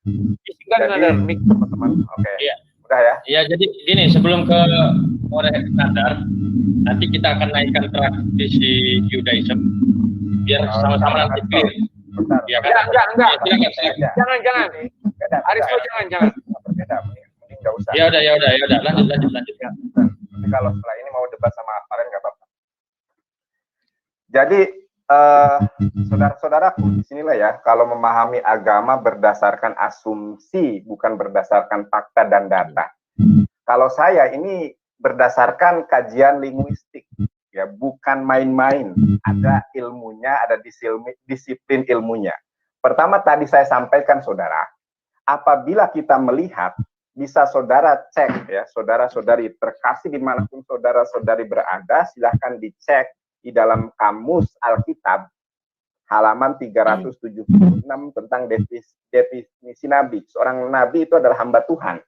Jadi teman-teman, oke. Iya. Udah ya? Iya, jadi gini, sebelum ke Oreh Nadar, nanti kita akan naikkan tradisi Judaism biar sama-sama nanti clear. Ya kan? Enggak. Ya, silakan. Jangan. Arisno jangan. Berbeda, mending nggak usah. Ya udah, lanjut. Nanti kalau setelah ini mau debat sama Faren nggak apa-apa. Jadi saudara-saudaraku, disinilah ya, kalau memahami agama berdasarkan asumsi, bukan berdasarkan fakta dan data. Kalau saya ini berdasarkan kajian linguistik, ya, bukan main-main. Ada ilmunya, ada disiplin ilmunya. Pertama tadi saya sampaikan, saudara, apabila kita melihat, bisa saudara cek ya, saudara-saudari terkasih dimanapun saudara-saudari berada, silahkan dicek di dalam kamus Alkitab halaman 376 tentang definisi nabi. Seorang nabi itu adalah hamba Tuhan.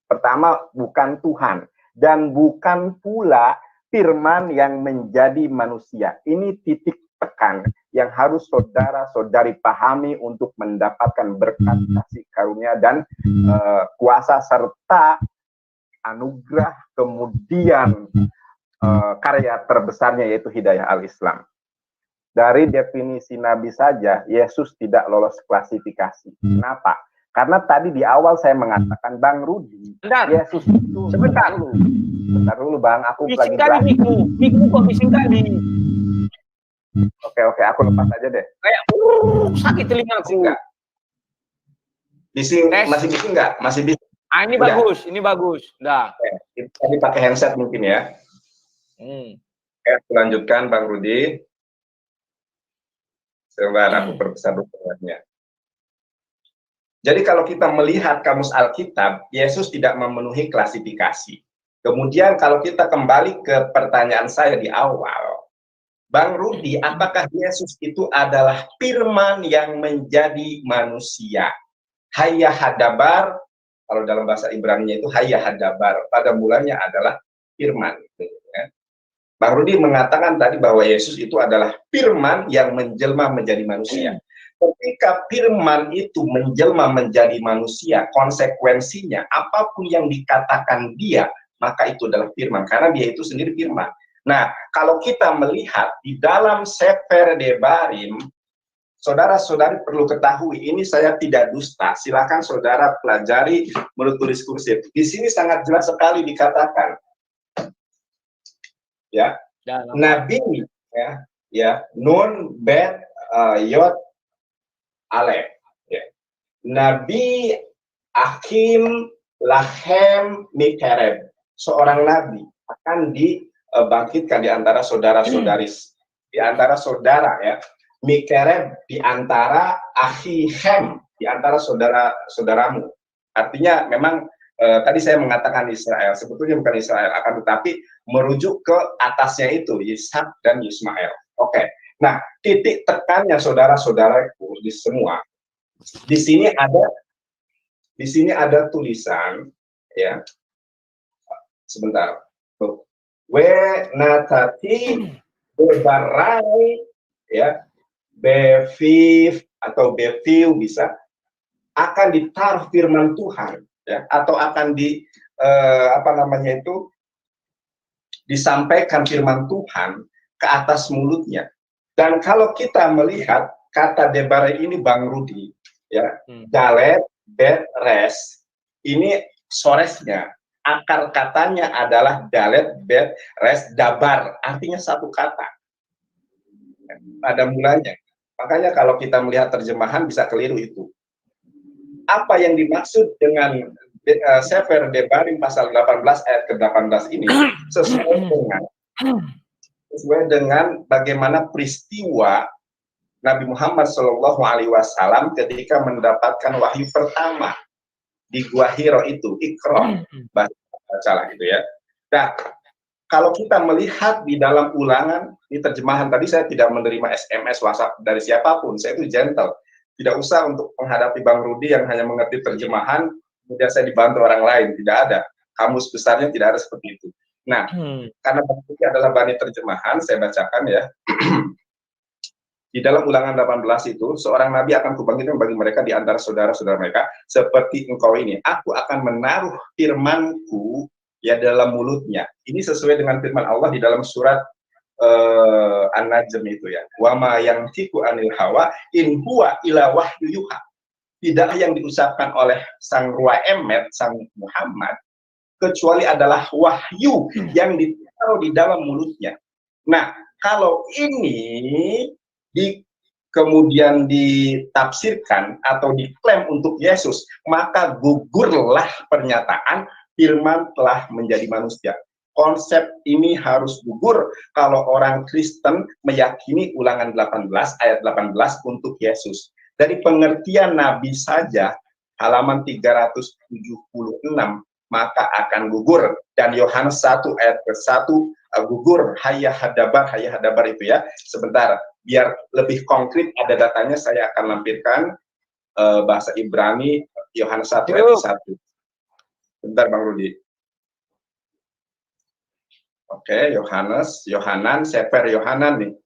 Pertama, bukan Tuhan, dan bukan pula firman yang menjadi manusia. Ini titik tekan yang harus saudara-saudari pahami untuk mendapatkan berkat kasih karunia dan kuasa serta anugerah, kemudian karya terbesarnya yaitu hidayah al-Islam. Dari definisi Nabi saja, Yesus tidak lolos klasifikasi. Kenapa? Karena tadi di awal saya mengatakan, Bang Rudi, Yesus itu... Sebentar dulu Bang, aku bising lagi belajar. Mikmu kok bising kali? Oke, aku lepas aja deh. Kayak sakit telingaku. Masih bising nggak? Masih bising. Ini bagus. Dah. Tadi pakai handset mungkin ya. Oke, lanjutkan Bang Rudi. Sebentar, aku perbesar dokumennya. Jadi kalau kita melihat kamus Alkitab, Yesus tidak memenuhi klasifikasi. Kemudian kalau kita kembali ke pertanyaan saya di awal, Bang Rudi, apakah Yesus itu adalah firman yang menjadi manusia? Hayya hadabar, kalau dalam bahasa Ibrani itu hayya hadabar, pada mulanya adalah firman. Bang Rudi mengatakan tadi bahwa Yesus itu adalah firman yang menjelma menjadi manusia. Ketika firman itu menjelma menjadi manusia, konsekuensinya apapun yang dikatakan dia, maka itu adalah firman, karena dia itu sendiri firman. Nah, kalau kita melihat di dalam Sefer Debarim, saudara-saudari perlu ketahui, ini saya tidak dusta, silakan saudara pelajari menurut tulis kursif. Di sini sangat jelas sekali dikatakan, ya, Nabi, ya, Nun, Bet, Yod, Alef, ya. Nabi Akim, Lahem, Mikereb, seorang nabi akan dibangkitkan di antara saudara-saudari, di antara saudara, ya. Mikereb di antara Ahihem, di antara saudara-saudaramu. Artinya memang tadi saya mengatakan Israel, sebetulnya bukan Israel, akan tetapi merujuk ke atasnya itu, Ishak dan Ismail. Oke. Nah, titik tekannya saudara-saudaraku di semua, di sini ada tulisan, ya. Sebentar. We natati bebarai, ya, beviv atau beviu bisa, akan ditaruh firman Tuhan, ya, atau akan disampaikan firman Tuhan ke atas mulutnya. Dan kalau kita melihat kata Debarai ini, Bang Rudi, ya, Dalet, Bet, Res, ini soresnya, akar katanya adalah Dalet, Bet, Res, Dabar, artinya satu kata. Ada mulanya. Makanya kalau kita melihat terjemahan bisa keliru itu. Apa yang dimaksud dengan Sefer Debarim pasal 18 ayat ke-18 ini sesuai dengan bagaimana peristiwa Nabi Muhammad SAW ketika mendapatkan wahyu pertama di Gua Hiro itu, Iqra, bacalah gitu ya. Nah, kalau kita melihat di dalam ulangan, di terjemahan tadi saya tidak menerima SMS, WhatsApp dari siapapun, saya itu gentle. Tidak usah untuk menghadapi Bang Rudi yang hanya mengerti terjemahan, kemudian saya dibantu orang lain, tidak ada. Kamus besarnya tidak ada seperti itu. Nah, karena Bang Rudi adalah bani terjemahan, saya bacakan ya. Di dalam Ulangan 18 itu, seorang nabi akan kubangkitkan bagi mereka di antara saudara-saudara mereka, seperti engkau ini. Aku akan menaruh firmanku ya dalam mulutnya. Ini sesuai dengan firman Allah di dalam surat An-Najm itu ya. Wa ma yantiqu anil hawa in huwa ila wahyu yuha. Tidak yang diucapkan oleh sang Rua Emet, sang Muhammad, kecuali adalah wahyu yang ditaruh di dalam mulutnya. Nah, kalau ini kemudian ditafsirkan atau diklaim untuk Yesus, maka gugurlah pernyataan firman telah menjadi manusia. Konsep ini harus gugur kalau orang Kristen meyakini Ulangan 18 ayat 18 untuk Yesus. Dari pengertian Nabi saja, halaman 376, maka akan gugur. Dan Yohanes 1 ayat ke-1, gugur, hayya hadabar itu ya. Sebentar, biar lebih konkret ada datanya, saya akan lampirkan bahasa Ibrani Yohanes 1 ayat 1. Bentar Bang Rudi. Oke, Yohanan, Sefer Yohanan nih.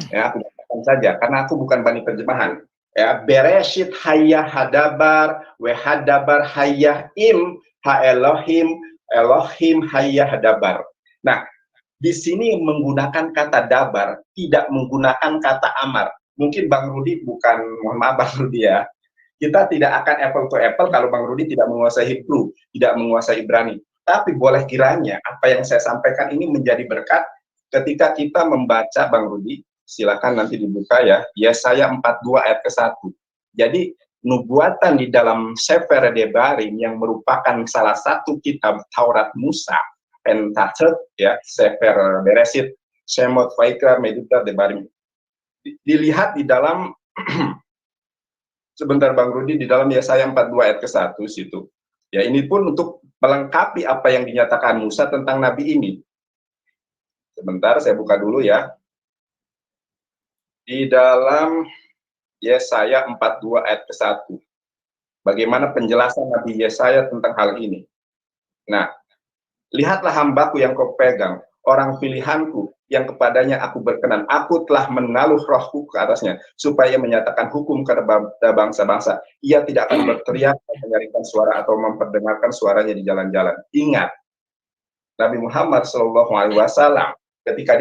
Ya, aku bacakan saja karena aku bukan bani terjemahan. Ya, Bereshit hayya hadabar, we hadabar hayya im, ha Elohim hayya hadabar. Nah, di sini menggunakan kata dabar, tidak menggunakan kata amar. Mungkin Bang Rudi mohon maaf Bang Rudi ya, kita tidak akan apple to apple kalau Bang Rudi tidak menguasai Hebrew, tidak menguasai Ibrani. Tapi boleh kiranya apa yang saya sampaikan ini menjadi berkat ketika kita membaca Bang Rudi, silakan nanti dibuka ya, Yesaya 42 ayat ke-1. Jadi nubuatan di dalam Sefer Debarim yang merupakan salah satu kitab Taurat Musa, Pentateuch ya, Sefer Bereshit, Shemot, Vaikra, Medutta, Debarim. Dilihat di dalam sebentar Bang Rudi, di dalam Yesaya 42 ayat ke-1 situ. Ya, ini pun untuk melengkapi apa yang dinyatakan Musa tentang nabi ini. Sebentar saya buka dulu ya. Di dalam Yesaya 42 ayat ke-1. Bagaimana penjelasan Nabi Yesaya tentang hal ini. Nah, lihatlah hambaku yang kau pegang, orang pilihanku yang kepadanya aku berkenan. Aku telah menaruh rohku ke atasnya, supaya menyatakan hukum kepada bangsa-bangsa. Ia tidak akan berteriak, menyaringkan suara, atau memperdengarkan suaranya di jalan-jalan. Ingat, Nabi Muhammad SAW ketika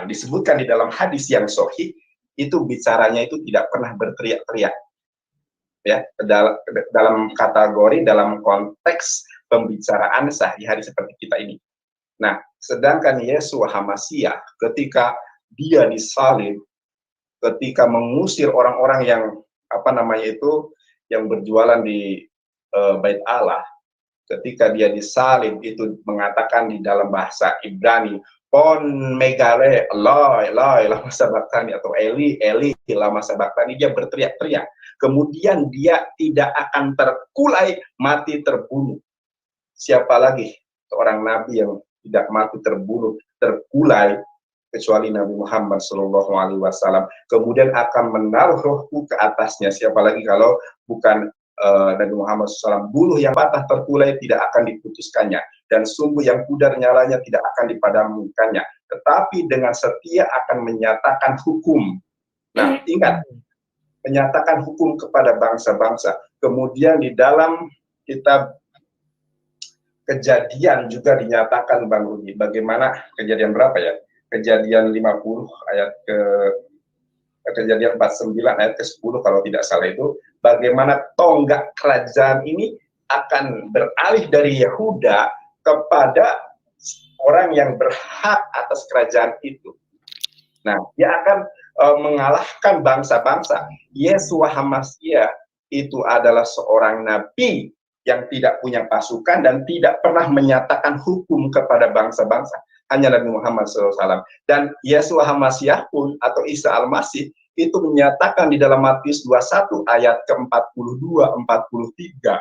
disebutkan di dalam hadis yang sahih, itu bicaranya itu tidak pernah berteriak-teriak. Ya, dalam kategori, dalam konteks pembicaraan sehari-hari seperti kita ini. Nah, sedangkan Yeshua HaMasyiah ketika dia disalib, ketika mengusir orang-orang yang yang berjualan di Bait Allah, ketika dia disalib itu mengatakan di dalam bahasa Ibrani, Pon megale Eloi lama sabachthani, atau Eli lama sabachthani, dia berteriak-teriak. Kemudian dia tidak akan terkulai mati terbunuh. Siapa lagi seorang nabi yang tidak mati terkulai kecuali Nabi Muhammad SAW. Kemudian akan menaruh rohku ke atasnya. Siapa lagi kalau bukan Nabi Muhammad SAW. Buluh yang patah terkulai tidak akan diputuskannya, dan sumbu yang pudar nyalanya tidak akan dipadamkannya, tetapi dengan setia akan menyatakan hukum. Nah, ingat, menyatakan hukum kepada bangsa-bangsa. Kemudian di dalam kitab Kejadian juga dinyatakan Bang Rudi, bagaimana kejadian berapa ya? Kejadian 50 ayat Kejadian 49 ayat ke-10 kalau tidak salah itu, bagaimana tonggak kerajaan ini akan beralih dari Yehuda kepada orang yang berhak atas kerajaan itu. Nah, dia akan mengalahkan bangsa-bangsa. Yeshua HaMasyiah itu adalah seorang nabi yang tidak punya pasukan dan tidak pernah menyatakan hukum kepada bangsa-bangsa. Hanya Nabi Muhammad SAW. Dan Yeshua HaMasyiah pun, atau Isa Al-Masih, itu menyatakan di dalam Matius 21 ayat ke-42-43,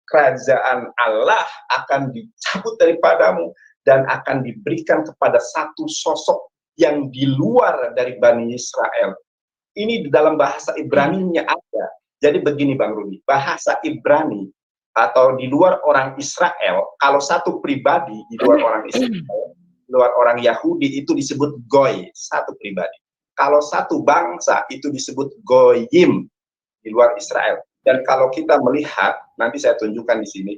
kerajaan Allah akan dicabut daripadamu dan akan diberikan kepada satu sosok yang di luar dari Bani Israel. Ini di dalam bahasa Ibrani-nya ada. Jadi begini Bang Rudi, bahasa Ibrani atau di luar orang Israel, kalau satu pribadi di luar orang Israel, di luar orang Yahudi, itu disebut goy, satu pribadi. kalau satu bangsa itu disebut Goyim di luar Israel. Dan kalau kita melihat, nanti saya tunjukkan di sini,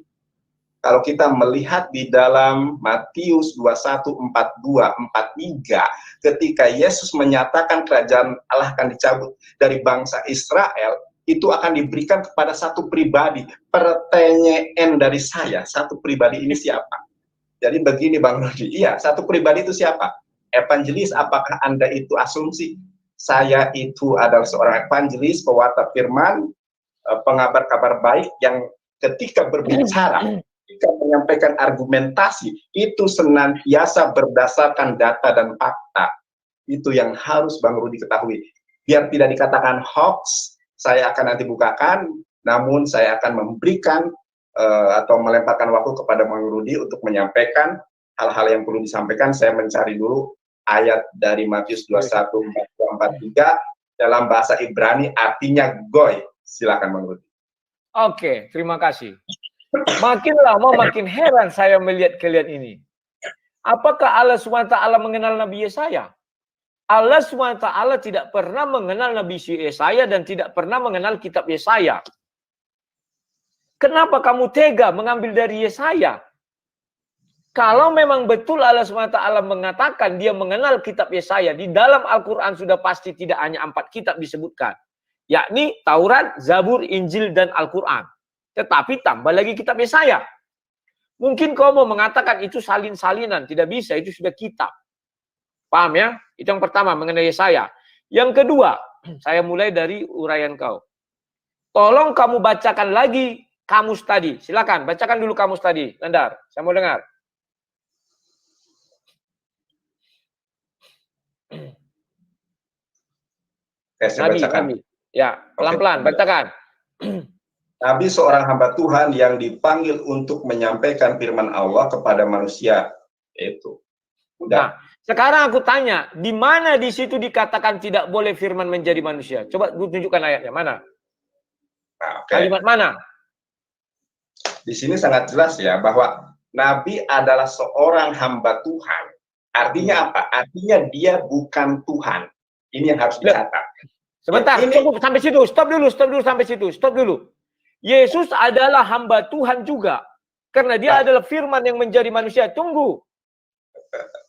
kalau kita melihat di dalam Matius 21, 42, 43, ketika Yesus menyatakan kerajaan Allah akan dicabut dari bangsa Israel, itu akan diberikan kepada satu pribadi. Pertanyaan dari saya, satu pribadi ini siapa? Jadi begini Bang Rudi, iya, satu pribadi itu siapa? Evangelis, apakah Anda itu asumsi? Saya itu adalah seorang evangelis, pewarta firman, pengabar kabar baik yang ketika berbicara, ketika menyampaikan argumentasi, itu senantiasa berdasarkan data dan fakta. Itu yang harus Bang Rudi ketahui. Biar tidak dikatakan hoax, saya akan nanti bukakan, namun saya akan memberikan atau melemparkan waktu kepada Bang Rudi untuk menyampaikan hal-hal yang perlu disampaikan. Saya mencari dulu ayat dari Matius 21, 43 dalam bahasa Ibrani, artinya goy. Silakan Bang Rudi. Oke, terima kasih. Makin lama makin heran saya melihat kalian ini. Apakah Allah SWT mengenal Nabi Yesaya? Allah SWT tidak pernah mengenal Nabi Yesaya dan tidak pernah mengenal kitab Yesaya. Kenapa kamu tega mengambil dari Yesaya? Kalau memang betul Allah SWT mengatakan dia mengenal kitab Yesaya, di dalam Al-Quran sudah pasti tidak hanya 4 kitab disebutkan, yakni Taurat, Zabur, Injil, dan Al-Quran. Tetapi tambah lagi kitab Yesaya. Mungkin kau mau mengatakan itu salin-salinan, tidak bisa, itu sudah kitab. Paham ya? Itu yang pertama mengenai Yesaya. Yang kedua, saya mulai dari uraian kau. Tolong kamu bacakan lagi kamus tadi. Silakan, bacakan dulu kamus tadi. Nandar, saya mau dengar. Saya bacakan. Nabi. Ya, pelan-pelan, bacakan. Nabi seorang hamba Tuhan yang dipanggil untuk menyampaikan firman Allah kepada manusia. Itu. Udah. Nah, sekarang aku tanya, di mana di situ dikatakan tidak boleh firman menjadi manusia? Coba tunjukkan ayatnya, mana? Nah, Kalimat mana? Di sini sangat jelas ya, bahwa Nabi adalah seorang hamba Tuhan. Artinya apa? Artinya dia bukan Tuhan. Ini yang harus dicatat. Sebentar, cukup sampai situ. Stop dulu sampai situ. Stop dulu. Yesus adalah hamba Tuhan juga. Karena dia adalah firman yang menjadi manusia. Tunggu.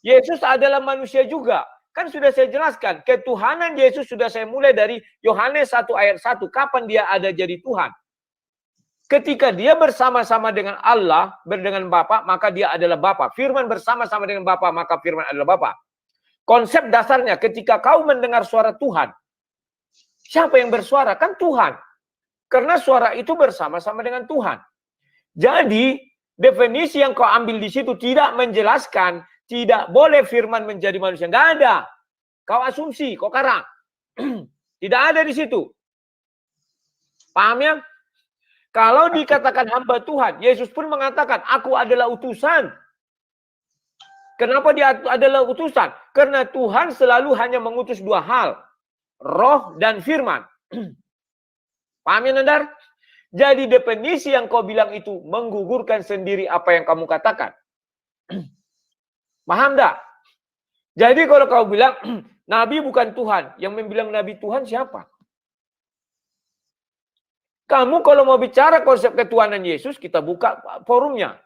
Yesus adalah manusia juga. Kan sudah saya jelaskan. Ketuhanan Yesus sudah saya mulai dari Yohanes 1 ayat 1. Kapan dia ada jadi Tuhan? Ketika dia bersama-sama dengan Allah, dengan Bapa, maka dia adalah Bapa. Firman bersama-sama dengan Bapa, maka firman adalah Bapa. Konsep dasarnya ketika kau mendengar suara Tuhan, siapa yang bersuara? Kan Tuhan. Karena suara itu bersama-sama dengan Tuhan. Jadi, definisi yang kau ambil di situ tidak menjelaskan tidak boleh firman menjadi manusia. Nggak ada. Kau asumsi, kau karang. Tidak ada di situ. Paham ya? Kalau dikatakan hamba Tuhan, Yesus pun mengatakan, aku adalah utusan. Kenapa dia adalah utusan? Karena Tuhan selalu hanya mengutus 2 hal. Roh dan firman. Paham ya, Nandar? Jadi definisi yang kau bilang itu menggugurkan sendiri apa yang kamu katakan. Paham tak? Jadi kalau kau bilang, Nabi bukan Tuhan. Yang membilang Nabi Tuhan siapa? Kamu kalau mau bicara konsep ketuhanan Yesus, kita buka forumnya.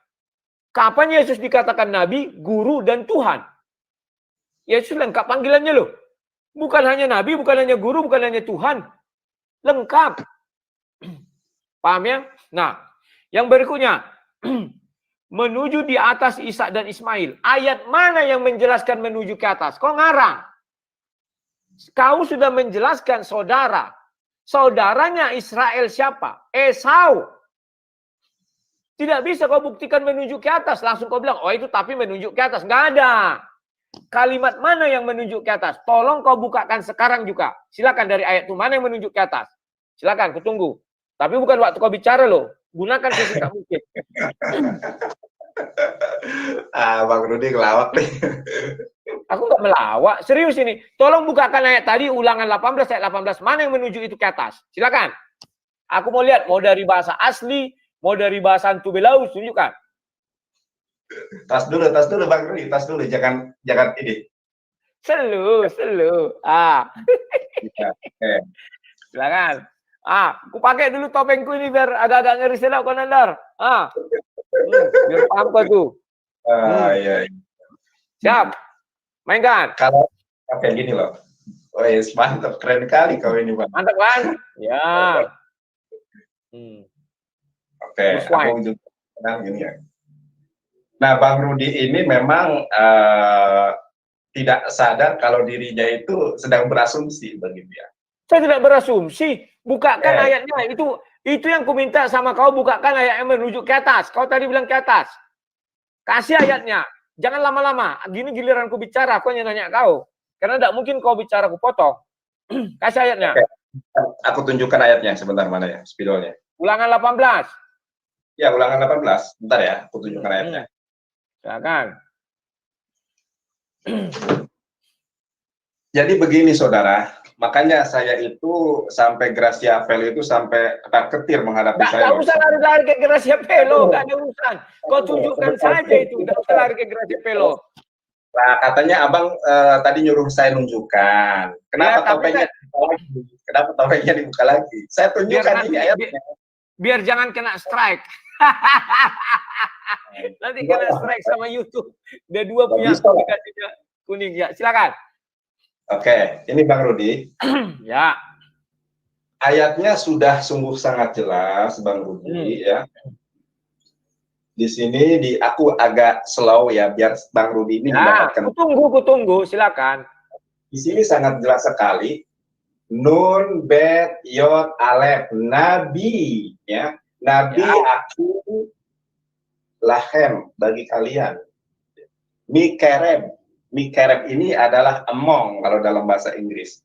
Kapan Yesus dikatakan Nabi, Guru, dan Tuhan? Yesus lengkap panggilannya loh. Bukan hanya Nabi, bukan hanya Guru, bukan hanya Tuhan. Lengkap. Paham ya? Nah, yang berikutnya. Menuju di atas Ishak dan Ismail. Ayat mana yang menjelaskan menuju ke atas? Kau ngarang. Kau sudah menjelaskan saudara. Saudaranya Israel siapa? Esau. Tidak bisa kau buktikan menunjuk ke atas. Langsung kau bilang, oh itu tapi menunjuk ke atas. Nggak ada. Kalimat mana yang menunjuk ke atas? Tolong kau bukakan sekarang juga. Silakan dari ayat itu mana yang menunjuk ke atas. Silakan, aku tunggu. Tapi bukan waktu kau bicara loh. Gunakan sesingkat mungkin. Bang Rudi ngelawak nih. Aku nggak melawak. Serius ini. Tolong bukakan ayat tadi, ulangan 18, ayat 18. Mana yang menuju itu ke atas? Silakan. Aku mau lihat. Mau dari bahasa asli, mau dari bahasa Antubelaus, tunjukkan. Tas dulu Bang Rudi. Tas dulu. Jangan ini. Selu. Ah, Ya, oke. silakan. Aku pakai dulu topengku ini biar agak-agak ngeri sedap Konandar. Biar paham kau tuh. Iya. Siap. Mainkan. Kalau oke gini loh. Wes mantap, keren kali kau ini, Bang. Mantap kan? Ya. Oke, aku juga sedang gini ya. Nah, Bang Rudi ini memang tidak sadar kalau dirinya itu sedang berasumsi begitu ya. Saya tidak berasumsi. Bukakan ayatnya. Itu yang ku minta sama kau, bukakan ayatnya menuju ke atas. Kau tadi bilang ke atas. Kasih ayatnya. Jangan lama-lama. Gini giliran ku bicara, aku hanya nanya kau. Karena tidak mungkin kau bicara, ku potong. Kasih ayatnya. Oke. Aku tunjukkan ayatnya sebentar, mana ya spidolnya. Ulangan 18. Ya, ulangan 18. Bentar ya, aku tunjukkan ayatnya. Silakan. Jadi begini saudara, makanya saya itu sampai Gracia Velo itu sampai ketir menghadapi saya. Nggak usah lari-lari ke Gracia Velo, nggak ada urusan. Kau tunjukkan saja itu, nggak usah lari ke Gracia Velo. Nah, katanya abang tadi nyuruh saya nunjukkan. Kenapa topengnya dibuka lagi? Kenapa topengnya dibuka lagi? Saya tunjukkan ini ayatnya. Biar jangan kena strike. Nanti kena strike sama YouTube. Dia dua punya aplikasinya kuning ya. Silakan. Oke, ini Bang Rudi. Ya. Ayatnya sudah sungguh sangat jelas, Bang Rudi ya. Di sini aku agak slow ya biar Bang Rudi ini mendapatkan. Ku tunggu, silakan. Di sini sangat jelas sekali. Nun, bet, yod, alef, nabi ya. Nabi aku lahem bagi kalian. Mikereb ini adalah among kalau dalam bahasa Inggris.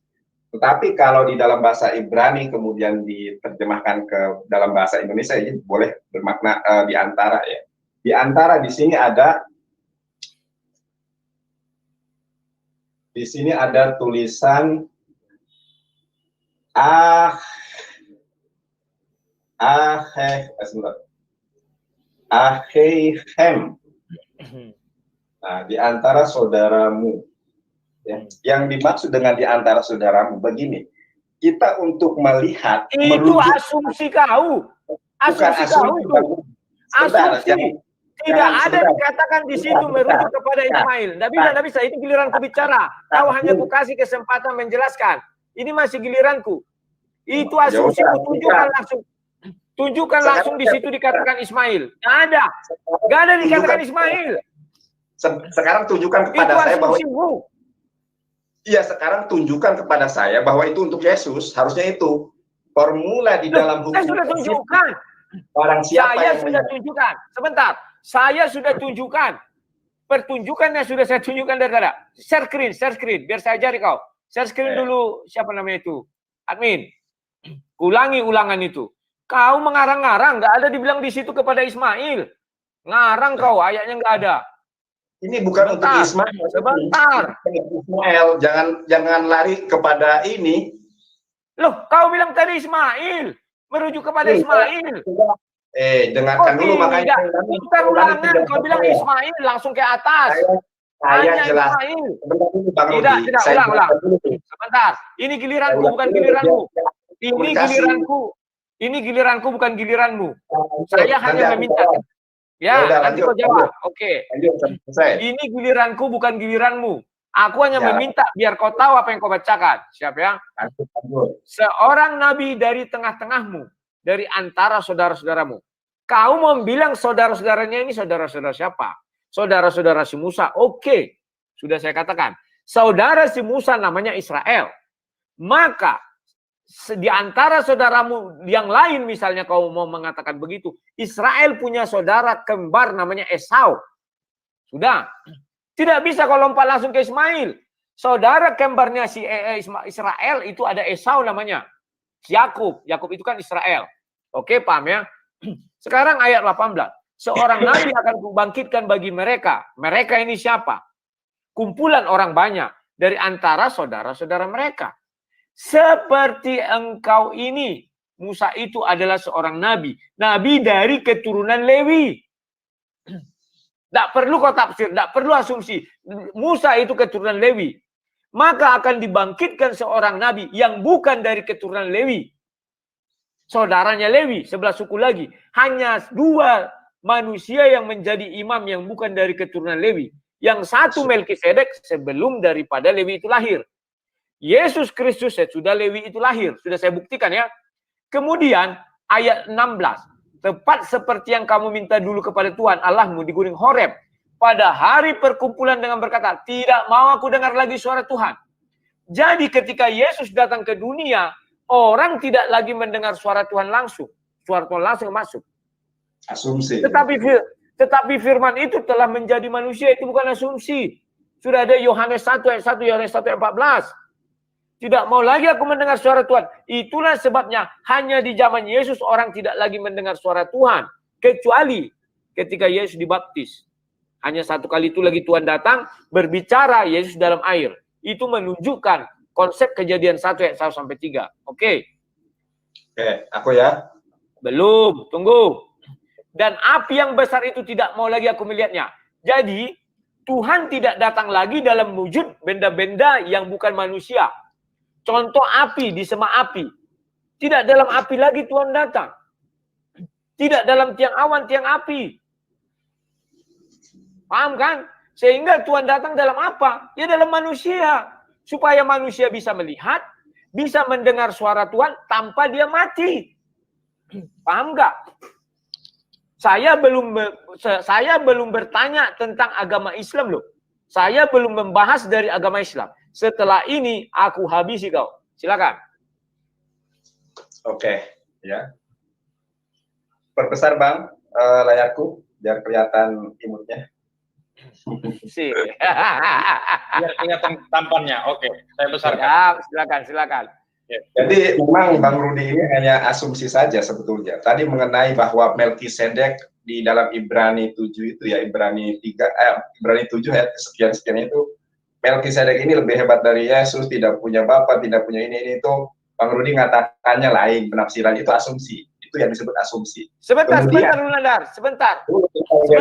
Tetapi kalau di dalam bahasa Ibrani kemudian diterjemahkan ke dalam bahasa Indonesia ini boleh bermakna di antara ya. Di antara di sini ada tulisan Ahehem. Nah, di antara saudaramu. Ya. Yang dimaksud dengan di antara saudaramu begini. Kita untuk melihat itu asumsi kau. Asumsi kau itu. Asumsi. Tidak ada dikatakan di situ merujuk kepada Ismail. Tidak bisa. Itu giliranku bicara. Kau hanya ku kasih kesempatan menjelaskan. Ini masih giliranku. Itu asumsi. Tunjukkan langsung di situ dikatakan Ismail. Nggak ada. Nggak ada dikatakan Ismail. Sekarang tunjukkan kepada saya bahwa iya, sekarang tunjukkan kepada saya bahwa itu untuk Yesus. Harusnya itu formula di dalam hukum. Saya sudah tunjukkan. Barang siapa saya yang sudah tunjukkan. Sebentar. Saya sudah tunjukkan. Pertunjukannya sudah saya tunjukkan dari tadi. Share screen. Biar saya ajari kau. Share screen dulu. Siapa namanya itu? Admin. Ulangi ulangan itu. Kau mengarang-ngarang. Nggak ada dibilang di situ kepada Ismail. Ngarang kau. Ayatnya nggak ada. Ini bukan untuk Ismail. Sebentar. Ismail, jangan lari kepada ini. Loh, kau bilang tadi Ismail. Merujuk kepada Ismail. Dengarkan dulu makanya. Itu kan ulangan. Kau bilang Ismail langsung ke atas. Saya jelas. Tidak, ulang. Sebentar. Ini giliranku, bukan giliranmu. Ini giliranku, bukan giliranmu. Saya hanya meminta. Ya, nanti kau jawab. Oke. Ini giliranku, bukan giliranmu. Aku hanya meminta biar kau tahu apa yang kau bacakan. Siap ya? Seorang nabi dari tengah-tengahmu, dari antara saudara-saudaramu. Kau mau bilang saudara-saudaranya ini saudara-saudara siapa? Saudara-saudara si Musa. Oke. Sudah saya katakan. Saudara si Musa namanya Israel. Maka di antara saudaramu yang lain misalnya kau mau mengatakan begitu, Israel punya saudara kembar namanya Esau. Sudah. Tidak bisa kau lompat langsung ke Ismail. Saudara kembarnya si Israel itu ada Esau namanya. Yakub. Yakub itu kan Israel. Oke, paham ya? Sekarang ayat 18. Seorang nabi akan kubangkitkan bagi mereka. Mereka ini siapa? Kumpulan orang banyak dari antara saudara-saudara mereka. Seperti engkau ini, Musa itu adalah seorang nabi. Nabi dari keturunan Lewi. Tidak perlu kau tafsir, tidak perlu asumsi. Musa itu keturunan Lewi. maka akan dibangkitkan seorang nabi yang bukan dari keturunan Lewi. Saudaranya Lewi, 11 suku lagi. Hanya 2 manusia yang menjadi imam yang bukan dari keturunan Lewi. Yang satu Melkisedek sebelum daripada Lewi itu lahir. Yesus Kristus sudah Lewi itu lahir. Sudah saya buktikan ya. Kemudian ayat 16. Tepat seperti yang kamu minta dulu kepada Tuhan Allahmu di Gunung Horeb. Pada hari perkumpulan dengan berkata, tidak mau aku dengar lagi suara Tuhan. Jadi ketika Yesus datang ke dunia, orang tidak lagi mendengar suara Tuhan langsung. Suara Tuhan langsung masuk. Asumsi. Tetapi firman itu telah menjadi manusia, itu bukan asumsi. Sudah ada Yohanes 1 ayat 1, Yohanes 1 ayat 14. Tidak mau lagi aku mendengar suara Tuhan. Itulah sebabnya hanya di zaman Yesus orang tidak lagi mendengar suara Tuhan. Kecuali ketika Yesus dibaptis. Hanya 1 kali itu lagi Tuhan datang, berbicara Yesus dalam air. Itu menunjukkan konsep Kejadian 1 ayat 1 sampai 3. Oke, aku ya. Belum, tunggu. Dan api yang besar itu tidak mau lagi aku melihatnya. Jadi, Tuhan tidak datang lagi dalam wujud benda-benda yang bukan manusia. Contoh api, di sema api. Tidak dalam api lagi Tuhan datang. Tidak dalam tiang awan, tiang api. Paham kan? Sehingga Tuhan datang dalam apa? Ya dalam manusia. Supaya manusia bisa melihat, bisa mendengar suara Tuhan tanpa dia mati. Paham nggak? Saya belum bertanya tentang agama Islam loh. Saya belum membahas dari agama Islam. Setelah ini aku habisi kau. Silakan. Oke, ya. Perbesar Bang layarku biar kelihatan imutnya. Sih. Biar kelihatan tampannya. Oke, saya besarkan. Ya, silakan. Jadi memang Bang Rudi ini hanya asumsi saja sebetulnya. Tadi mengenai bahwa Melkisedek di dalam Ibrani 7 itu ya, Ibrani 7 ayat sekian itu, Melkisedek ini lebih hebat dari Yesus, tidak punya bapak, tidak punya ini itu. Bang Rudi ngatakannya lain, penafsiran itu asumsi. Itu yang disebut asumsi. Sebentar, Kemudian, sebentar.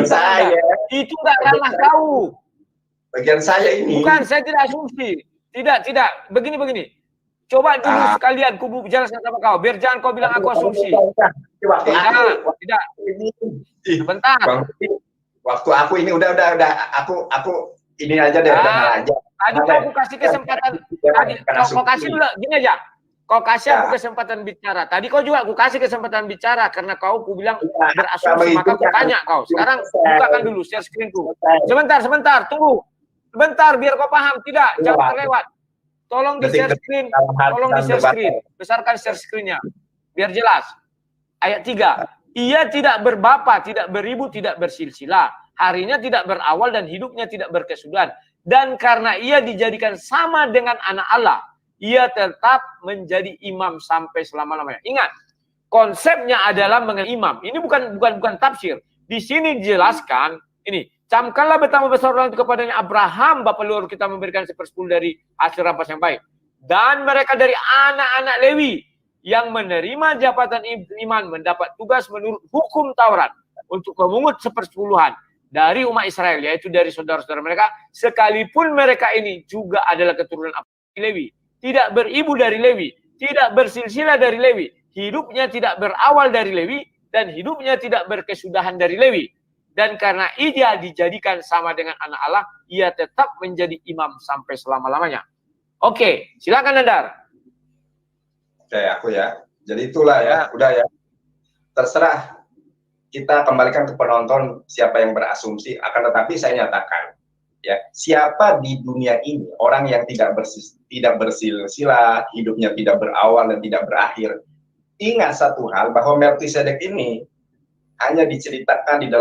Saya. Itu enggak ranah kau. Bagian saya ini. Bukan, saya tidak asumsi. Tidak. Begini. Coba dulu sekalian kubu jelaskan sama kau, biar jangan kau bilang aku asumsi. Tidak. Sebentar. Bang, waktu aku ini udah aku ini aja deh, udah aja. Tadi kau kasih kesempatan. Kau kasih dulu gini aja. Kau kasih aku kesempatan bicara. Tadi kau juga aku kasih kesempatan bicara karena kau bilang berasumsi, maka aku tanya kau. Sekarang bukakan dulu share screen-ku. Sebentar, tunggu. Sebentar biar kau paham. Tidak, jangan terlewat. Tolong di share screen, besarkan share screen-nya, biar jelas. Ayat 3, ia tidak berbapa, tidak beribu, tidak bersilsilah. Harinya tidak berawal dan hidupnya tidak berkesudahan. Dan karena ia dijadikan sama dengan anak Allah, ia tetap menjadi imam sampai selama-lamanya. Ingat, konsepnya adalah mengenai imam. Ini bukan tafsir. Di sini dijelaskan, ini. Camkanlah betapa besar orang itu kepadanya Abraham, bapa leluhur kita memberikan 1/10 dari hasil rampas yang baik. Dan mereka dari anak-anak Lewi yang menerima jabatan iman mendapat tugas menurut hukum Taurat untuk memungut 1/10 dari umat Israel, yaitu dari saudara-saudara mereka, sekalipun mereka ini juga adalah keturunan Lewi. Tidak beribu dari Lewi, tidak bersilsilah dari Lewi, hidupnya tidak berawal dari Lewi, dan hidupnya tidak berkesudahan dari Lewi. Dan karena ia dijadikan sama dengan anak Allah, ia tetap menjadi imam sampai selama-lamanya. Oke, silakan Nandar. Oke, aku ya. Jadi itulah ya, udah ya. Terserah kita kembalikan ke penonton siapa yang berasumsi, akan tetapi saya nyatakan ya, siapa di dunia ini orang yang tidak bersilsilah, hidupnya tidak berawal dan tidak berakhir. Ingat satu hal, bahwa Melkisedek ini hanya diceritakan di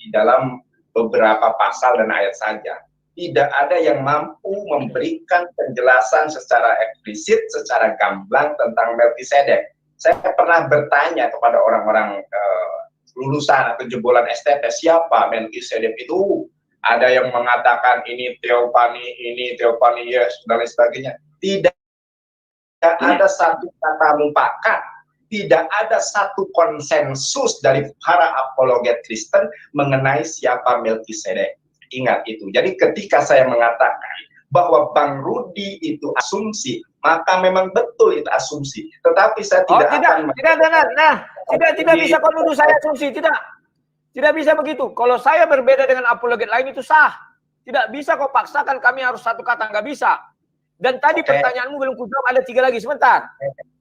dalam beberapa pasal dan ayat saja. Tidak ada yang mampu memberikan penjelasan secara eksplisit, secara gamblang tentang Melkisedek. Saya pernah bertanya kepada orang-orang lulusan atau jebolan STT, siapa Melkisedek itu? Ada yang mengatakan ini teofani, yes, dan lain sebagainya. Tidak ada satu kata mufakat. Tidak ada satu konsensus dari para apologet Kristen mengenai siapa Melkisedek. Ingat itu. Jadi ketika saya mengatakan bahwa Bang Rudi itu asumsi, maka memang betul itu asumsi. Tetapi saya tidak akan tidak bisa kau nuduh saya asumsi, tidak bisa begitu. Kalau saya berbeda dengan apologet lain itu sah. Tidak bisa kau paksakan kami harus satu kata, nggak bisa. Dan tadi pertanyaanmu belum kujawab, ada 3 lagi, sebentar.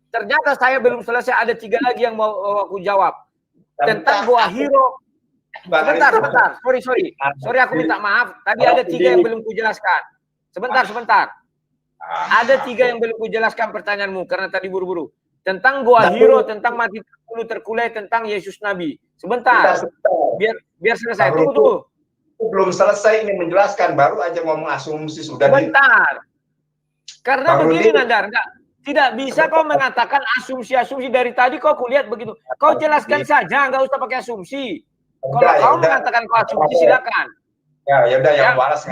Ternyata saya belum selesai, ada 3 lagi yang mau aku jawab. Tentang Goa Hiro. Sebentar. Sorry aku minta maaf. Tadi ada 3 yang belum kujelaskan. Sebentar. Ada 3 yang belum kujelaskan pertanyaanmu karena tadi buru-buru. Tentang Goa Hiro, tentang mati terkulai, tentang Yesus Nabi. Sebentar. Biar selesai. Tunggu. Belum selesai ini menjelaskan, baru aja ngomong asumsi sudah. Sebentar. Karena begini Nandar, tidak bisa kau mengatakan asumsi-asumsi dari tadi kau kulihat begitu. Kau jelaskan saja, nggak usah pakai asumsi. Kalau kau mengatakan kau asumsi silakan. Ya udah yang waras.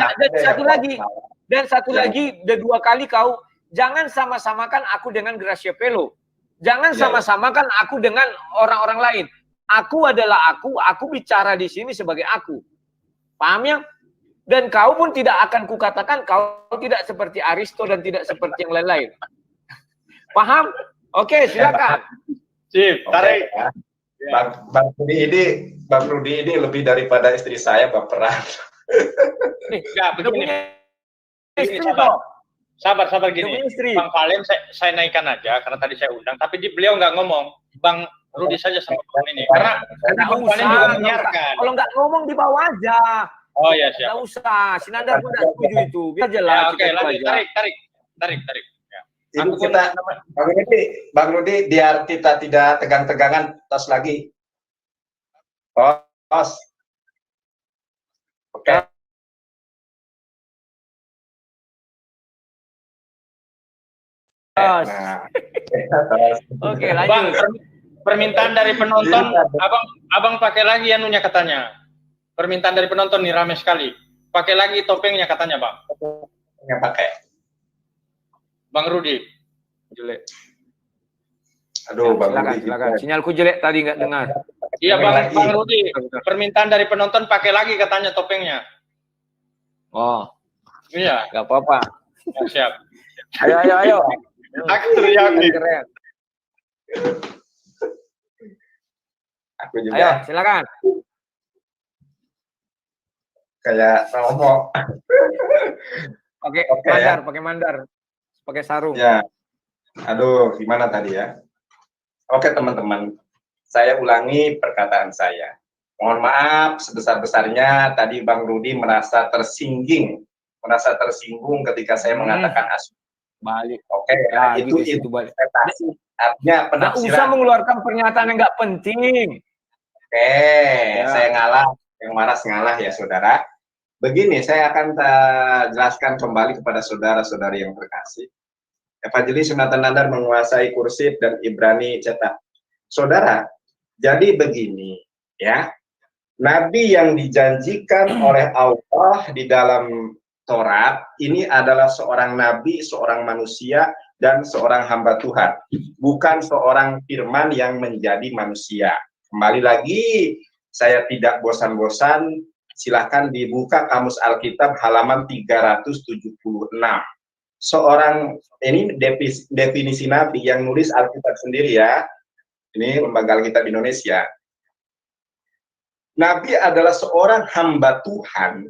Dan satu lagi, 2 kali kau jangan sama-samakan aku dengan Gracia Pelo. Jangan sama-samakan aku dengan orang-orang lain. Aku adalah aku bicara di sini sebagai aku. Paham ya? Dan kau pun tidak akan kukatakan kau tidak seperti Aristo dan tidak seperti yang lain-lain. Paham? Oke, silakan. Sip, tarik. Bang Rudi ini lebih daripada istri saya baperan. Enggak, begini. Sabar gini. Bang Valen saya naikkan aja karena tadi saya undang, tapi beliau nggak ngomong. Bang Rudi saja sama ini. Karena Bang Valen juga menyiarkan. Kalau nggak ngomong di bawah aja. Oh ya siap. Nggak usah. Si Nandar pun nggak setuju itu. Biar jelas. Oke, lanjut. Tarik. Ini kita, Bang Rudi, biar kita tidak tegang-tegangan, tos lagi. Tos. Oke. Oke, lanjut. Bang, permintaan dari penonton, abang pakai lagi anunya katanya. Permintaan dari penonton nih rame sekali. Pakai lagi topengnya katanya, Bang. Yang pakai. Bang Rudi. Jelek. Aduh, Bang Rudi. Silakan. Sinyalku jelek tadi nggak dengar. Iya, Bang Rudi. Permintaan dari penonton pakai lagi katanya topengnya. Oh. Iya. Nggak apa-apa. Ya, siap. Ayo. Aku teriaki. Keren. Aku juga. Ayo, silakan. Kayak Romo. Pakai mandar. Pakai sarung. Ya. Aduh, gimana tadi ya? Oke, teman-teman. Saya ulangi perkataan saya. Mohon maaf sebesar-besarnya tadi Bang Rudi merasa tersinggung ketika saya mengatakan asumsi. Balik. Oke, ya, itu balik. Artinya penafsiran. Nggak usah mengeluarkan pernyataan yang nggak penting. Oke, saya ngalah. Yang waras ngalah ya, saudara. Begini, saya akan jelaskan kembali kepada saudara-saudari yang terkasih. Evangelis Yonatan Nandar menguasai kursif dan Ibrani cetak. Saudara, jadi begini, ya. Nabi yang dijanjikan oleh Allah di dalam Taurat, ini adalah seorang nabi, seorang manusia, dan seorang hamba Tuhan. Bukan seorang firman yang menjadi manusia. Kembali lagi, saya tidak bosan-bosan, silahkan dibuka Kamus Alkitab halaman 376. Seorang, ini definisi nabi yang nulis Alkitab sendiri ya. Ini Lembaga Alkitab Indonesia. Nabi adalah seorang hamba Tuhan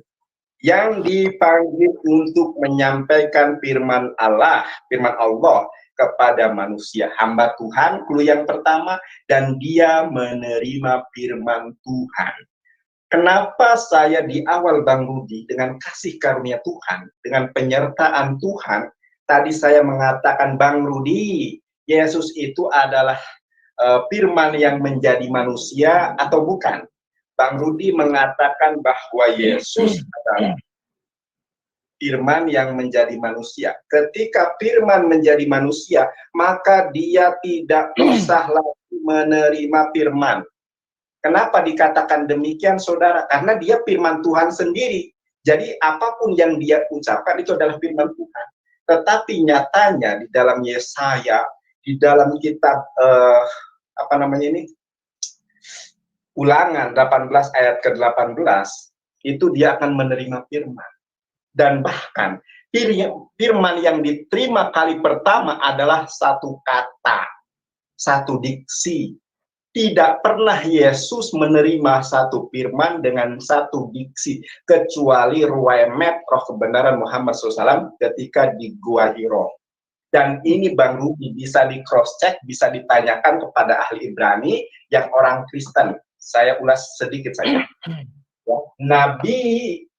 yang dipanggil untuk menyampaikan firman Allah kepada manusia. Hamba Tuhan, clue yang pertama, dan dia menerima firman Tuhan. Kenapa saya di awal Bang Rudi dengan kasih karunia Tuhan, dengan penyertaan Tuhan, tadi saya mengatakan Bang Rudi, Yesus itu adalah firman yang menjadi manusia atau bukan? Bang Rudi mengatakan bahwa Yesus adalah firman yang menjadi manusia. Ketika firman menjadi manusia, maka dia tidak usah lagi menerima firman. Kenapa dikatakan demikian, saudara? Karena dia firman Tuhan sendiri. Jadi apapun yang dia ucapkan itu adalah firman Tuhan. Tetapi nyatanya di dalam Yesaya, di dalam kitab Ulangan 18 ayat ke-18, itu dia akan menerima firman. Dan bahkan Firman yang diterima kali pertama adalah satu kata, satu diksi. Tidak pernah Yesus menerima satu firman dengan satu diksi, kecuali ruwemet roh kebenaran Muhammad SAW ketika di Gua Hiro. Dan ini Bang Ruby bisa di cross check, bisa ditanyakan kepada ahli Ibrani yang orang Kristen. Saya ulas sedikit saja. Nabi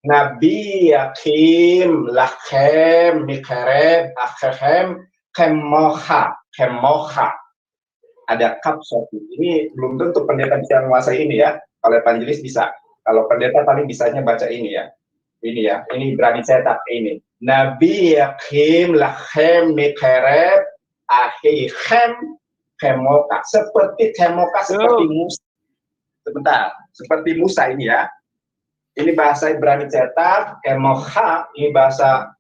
Yakim, Lachem, Mikereb, Achem, Kemoha. Ada kap satu. Ini belum tentu pendeta bisa menguasai ini ya. Kalau evangelis bisa. Kalau pendeta paling bisanya baca ini ya. Ini ya. Ini berani cetak ini. Nabi Yakim, Lachem, Mikereb, Ahichem, Kemoka. Seperti Kemoka, seperti Musa. Sebentar. Seperti Musa ini ya. Ini bahasa Ibrani cetak, Kemoha, ini bahasa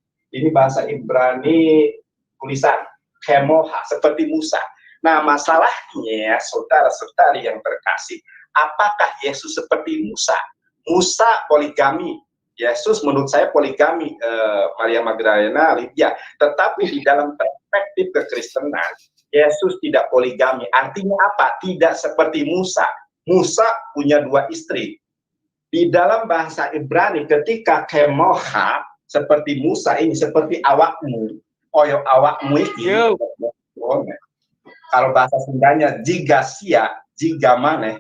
Ibrani tulisan, Kemoha, seperti Musa. Nah, masalahnya, saudara-saudari yang terkasih, apakah Yesus seperti Musa? Musa poligami, Yesus menurut saya poligami, Maria Magdalena, Lydia. Tetapi di dalam perspektif kekristenan, Yesus tidak poligami. Artinya apa? Tidak seperti Musa. Musa punya 2 istri. Di dalam bahasa Ibrani ketika kemoha seperti Musa ini seperti awakmu, oyo awakmu ini. Kalau bahasa Sundanya jika sia, jika maneh,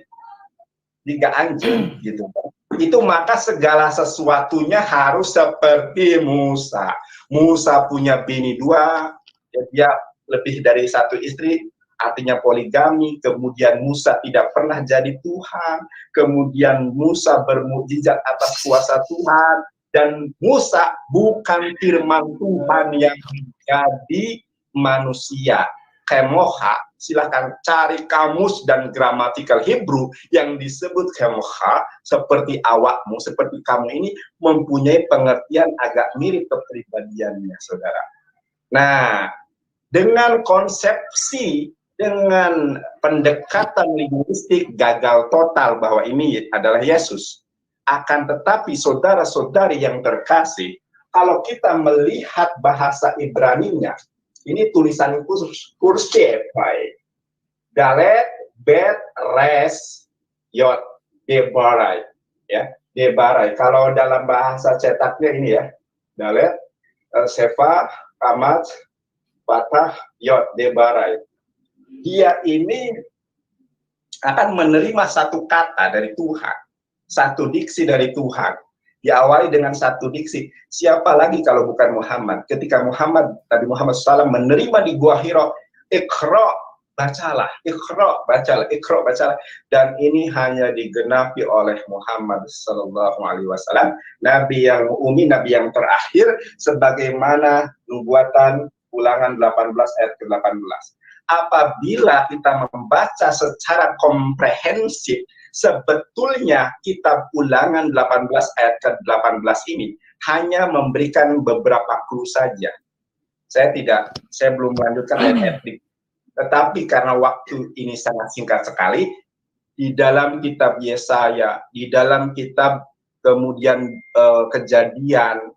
jika anjing gitu. Itu maka segala sesuatunya harus seperti Musa. Musa punya bini 2, dia lebih dari 1 istri. Artinya poligami, kemudian Musa tidak pernah jadi Tuhan, kemudian Musa bermukjizat atas kuasa Tuhan, dan Musa bukan firman Tuhan yang menjadi manusia. Kemoha, silahkan cari kamus dan gramatikal Hebrew yang disebut kemoha, seperti awakmu, seperti kamu ini mempunyai pengertian agak mirip kepribadiannya, saudara. Nah, dengan konsepsi, dengan pendekatan linguistik gagal total bahwa ini adalah Yesus. Akan tetapi saudara-saudari yang terkasih, kalau kita melihat bahasa Ibraninya, ini tulisan kursiv, Dalet, Bet, Res, Yod, Debarai, ya, Debarai. Kalau dalam bahasa cetaknya ini ya, Dalet, Sefa, Kamat, Fatah, Yod, Debarai. Dia ini akan menerima satu kata dari Tuhan, satu diksi dari Tuhan. Diawali dengan satu diksi. Siapa lagi kalau bukan Muhammad? Ketika Nabi Muhammad SAW menerima di Gua Hiro, Iqra, bacalah, Iqra, bacalah, Iqra, bacalah. Dan ini hanya digenapi oleh Muhammad SAW, Nabi yang umi, Nabi yang terakhir, sebagaimana nubuatan Ulangan 18 ayat ke-18. Apabila kita membaca secara komprehensif, sebetulnya kitab Ulangan 18 ayat ke-18 ini hanya memberikan beberapa clue saja. Saya belum melanjutkan ayat-ayat, tetapi karena waktu ini sangat singkat sekali, di dalam kitab Yesaya, di dalam kitab kemudian Kejadian,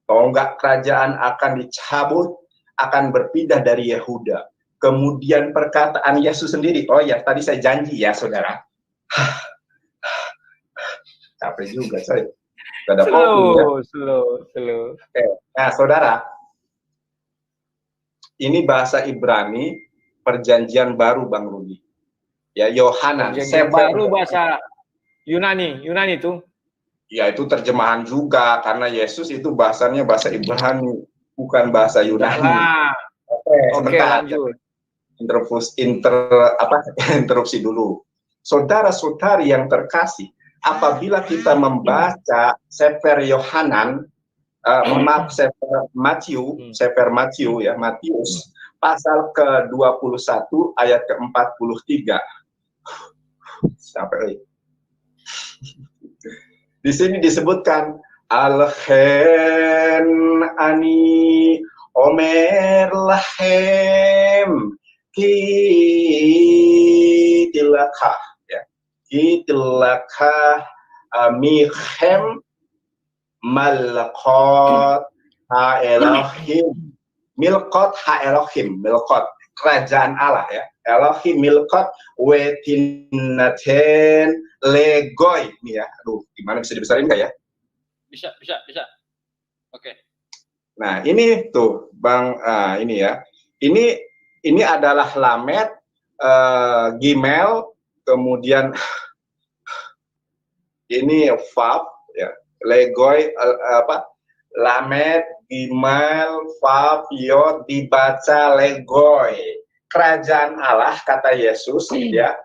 tonggak kerajaan akan dicabut, akan berpindah dari Yehuda. Kemudian perkataan Yesus sendiri, oh ya tadi saya janji ya saudara, capek juga saya. Slow. Oke. Nah saudara, ini bahasa Ibrani perjanjian baru Bang Rudi. Ya Yohanan. Perjanjian baru bahasa Yunani itu. Ya itu terjemahan juga karena Yesus itu bahasanya bahasa Ibrani, bukan bahasa Yunani. Oke, lanjut. Interupsi dulu. Saudara-saudari yang terkasih, apabila kita membaca Sefer Yohanan, Sefer Matius ya, Matius pasal ke-21 ayat ke-43. Sampai di sini disebutkan Al-Khen ani Omer lahem kitilakah ya, kitilakah michem malakot ha Elohim. Milkot ha Elohim, milkot kerajaan Allah ya. Elohim milkot wetinaten legoy. Nih ya, aduh gimana bisa dibesarin nggak ya? Bisa. Oke. Nah ini tuh Bang, ini ya. Ini adalah lamet, gimel, kemudian ini vav ya, legoy, lamet, gimel, vav, yod dibaca legoy. Kerajaan Allah kata Yesus ya.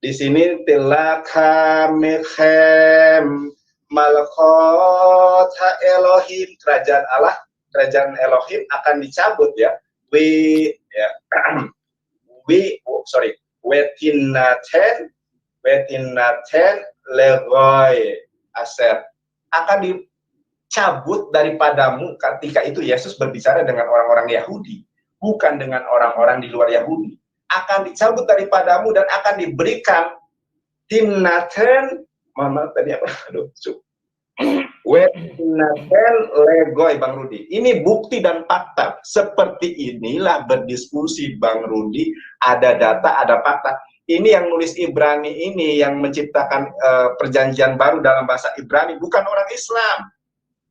Di sini tilaka mechem malkot ha Elohim, kerajaan Allah, kerajaan Elohim akan dicabut ya. Wetinaten legoy aser, akan dicabut daripadamu. Ketika itu Yesus berbicara dengan orang-orang Yahudi, bukan dengan orang-orang di luar Yahudi. Akan dicabut daripadamu dan akan diberikan timnaten, tadi apa? Aduh, wetinaten legoy, Bang Rudi. Ini bukti dan fakta. Seperti inilah berdiskusi Bang Rudi, ada data, ada fakta. Ini yang nulis Ibrani ini, yang menciptakan perjanjian baru dalam bahasa Ibrani, bukan orang Islam,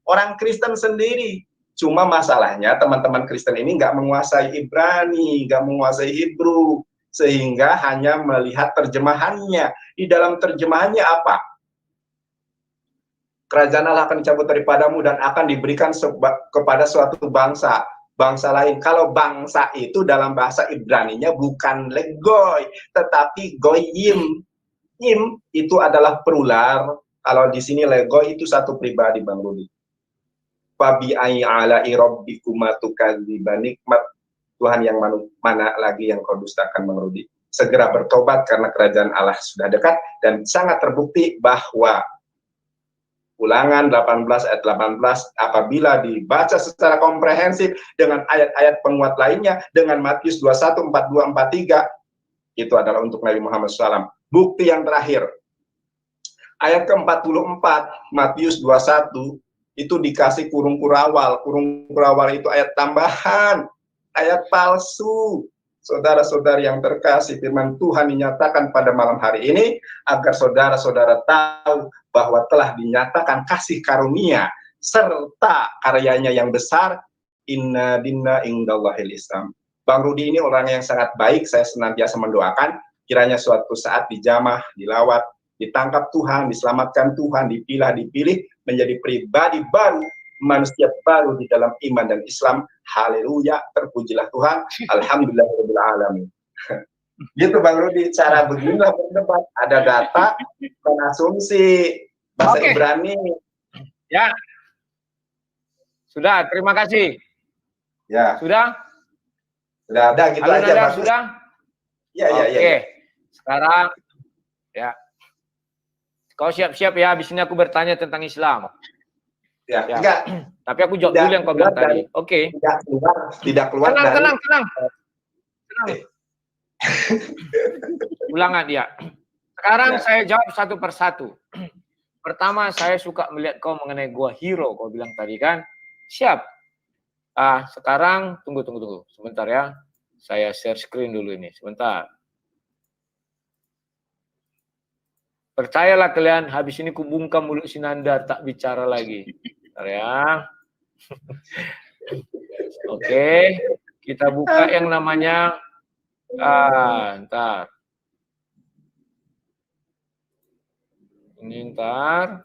orang Kristen sendiri. Cuma masalahnya teman-teman Kristen ini nggak menguasai Ibrani, nggak menguasai Hebrew, sehingga hanya melihat terjemahannya. Di dalam terjemahannya apa? Kerajaan Allah akan dicabut daripadamu dan akan diberikan kepada suatu bangsa lain. Kalau bangsa itu dalam bahasa Ibraninya bukan legoy, tetapi goyim. Im itu adalah plural. Kalau di sini legoy itu satu pribadi, Bang Rudi. Fabi ai ala rabbikuma tukadziban, nikmat Tuhan yang mana lagi yang kau dustakan, Bang Rudi. Segera bertobat karena kerajaan Allah sudah dekat, dan sangat terbukti bahwa Ulangan 18 ayat 18 apabila dibaca secara komprehensif dengan ayat-ayat penguat lainnya, dengan Matius 21, 42, 43, itu adalah untuk Nabi Muhammad SAW. Bukti yang terakhir, ayat ke-44 Matius 21 itu dikasih kurung kurawal. Kurung kurawal itu ayat tambahan, ayat palsu. Saudara-saudari yang terkasih, firman Tuhan dinyatakan pada malam hari ini agar saudara-saudara tahu bahwa telah dinyatakan kasih karunia serta karyanya yang besar. Inna dinna indallahil Islam. Bang Rudi ini orang yang sangat baik. Saya senantiasa mendoakan kiranya suatu saat dijamah, dilawat, ditangkap Tuhan, diselamatkan Tuhan, dipilih menjadi pribadi baru, manusia baru di dalam iman dan Islam. Haleluya, terpujilah Tuhan. Alhamdulillahirabbil alamin. Gitu Bang Rudi, cara beginilah berdebat. Ada data dan asumsi bahasa Ibrani. Ya. Sudah, terima kasih. Ya. Sudah? Sudah ada gitu Halo, aja, Nada, bagus. sudah? Ya. Oke. Sekarang ya. Kau siap-siap ya, habis ini aku bertanya tentang Islam. Ya. Enggak. Tapi aku jawab dulu yang kau bilang tadi. Oke. Tidak keluar dari... Tenang. Ulangan dia. Sekarang saya jawab satu persatu. Pertama, saya suka melihat kau mengenai gua hero, kau bilang tadi kan. Siap. Sekarang tunggu. Sebentar ya. Saya share screen dulu ini. Sebentar. Percayalah kalian, habis ini kubungkam mulut Sinandar, tak bicara lagi. Bentar ya. Oke, kita buka yang namanya ntar. Ini ntar.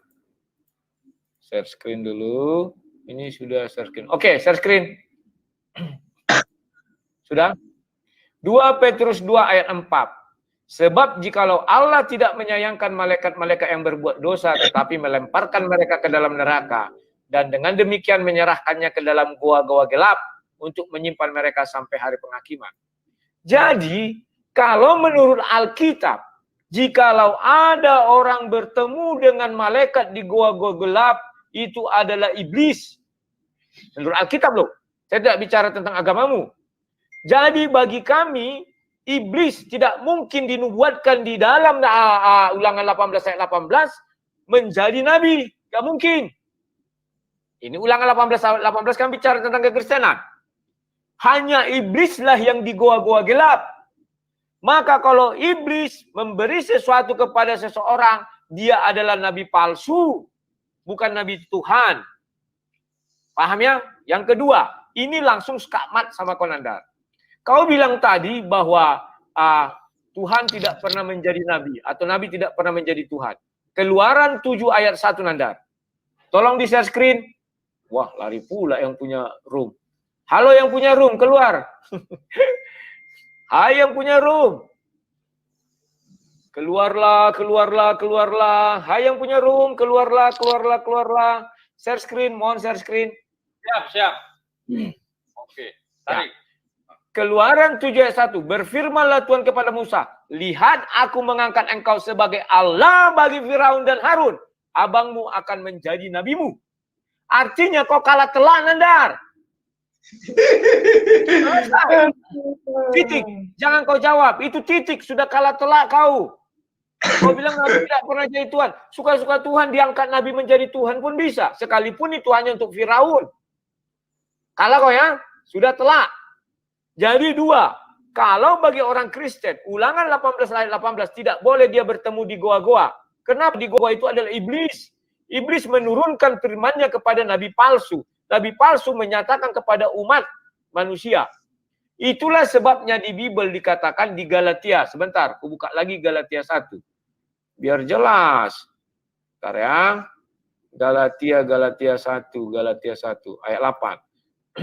Share screen dulu. Ini sudah share screen. Oke, share screen. Sudah? 2 Petrus 2 ayat 4. Sebab jikalau Allah tidak menyayangkan malaikat-malaikat yang berbuat dosa, tetapi melemparkan mereka ke dalam neraka, dan dengan demikian menyerahkannya ke dalam gua-gua gelap untuk menyimpan mereka sampai hari penghakiman. Jadi, kalau menurut Alkitab, jikalau ada orang bertemu dengan malaikat di gua-gua gelap, itu adalah iblis. Menurut Alkitab loh. Saya tidak bicara tentang agamamu. Jadi bagi kami, iblis tidak mungkin dinubuatkan di dalam Ulangan 18 ayat 18 menjadi nabi. Tidak mungkin. Ini Ulangan 18 kan bicara tentang kekristenan. Hanya iblislah yang di goa-goa gelap. Maka kalau iblis memberi sesuatu kepada seseorang, dia adalah nabi palsu, bukan nabi Tuhan. Paham ya? Yang kedua, ini langsung skakmat sama Konandar. Kau bilang tadi bahwa Tuhan tidak pernah menjadi nabi atau nabi tidak pernah menjadi Tuhan. Keluaran 7 ayat 1 Nandar. Tolong di share screen. Wah, lari pula yang punya room. Halo yang punya room, keluar. Hai yang punya room. Keluarlah, keluarlah, keluarlah. Hai yang punya room, keluarlah, keluarlah, keluarlah. Share screen, mohon share screen. Siap. Oke, tarik. Keluaran 7 ayat 1. Berfirmanlah Tuhan kepada Musa, lihat aku mengangkat engkau sebagai Allah bagi Firaun dan Harun. Abangmu akan menjadi nabimu. Artinya kau kalah telak, Nandar. Titik. Jangan kau jawab. Itu titik. Sudah kalah telak kau. Kau bilang nabi tidak pernah jadi Tuhan. Suka-suka Tuhan diangkat nabi menjadi Tuhan pun bisa. Sekalipun itu hanya untuk Firaun. Kalah kau ya. Sudah telak. Jadi 2. Kalau bagi orang Kristen, Ulangan 18 ayat 18 tidak boleh dia bertemu di goa-goa. Kenapa? Di goa itu adalah iblis. Iblis menurunkan firman-Nya kepada nabi palsu. Nabi palsu menyatakan kepada umat manusia. Itulah sebabnya di Bible dikatakan di Galatia. Sebentar, aku buka lagi Galatia 1. Biar jelas. Bentar ya. Galatia 1 ayat 8.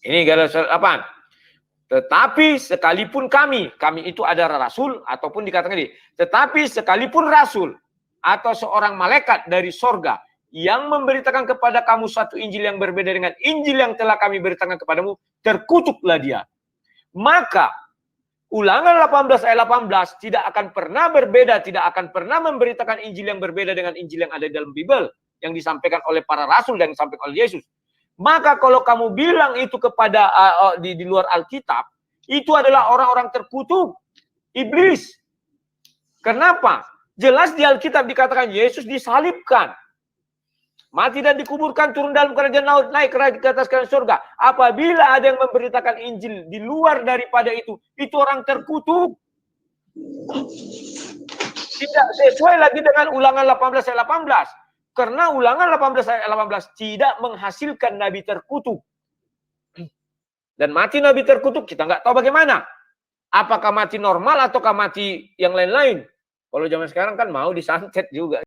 Ini Galatia 8. Tetapi sekalipun kami itu adalah rasul, ataupun dikatakan ini, tetapi sekalipun rasul atau seorang malaikat dari sorga yang memberitakan kepada kamu satu Injil yang berbeda dengan Injil yang telah kami beritakan kepadamu, terkutuklah dia. Maka Ulangan 18 ayat 18 tidak akan pernah berbeda, tidak akan pernah memberitakan Injil yang berbeda dengan Injil yang ada dalam Bible, yang disampaikan oleh para rasul dan disampaikan oleh Yesus. Maka kalau kamu bilang itu kepada di luar Alkitab, itu adalah orang-orang terkutuk, iblis. Kenapa? Jelas di Alkitab dikatakan Yesus disalibkan, mati dan dikuburkan, turun dalam kerajaan laut, naik ke atas kerajaan surga. Apabila ada yang memberitakan Injil di luar daripada itu orang terkutuk. Tidak sesuai lagi dengan Ulangan 18 ayat 18. Karena Ulangan 18 ayat 18 tidak menghasilkan nabi terkutuk. Dan mati nabi terkutuk kita nggak tahu bagaimana. Apakah mati normal ataukah mati yang lain-lain? Kalau zaman sekarang kan mau disantet juga.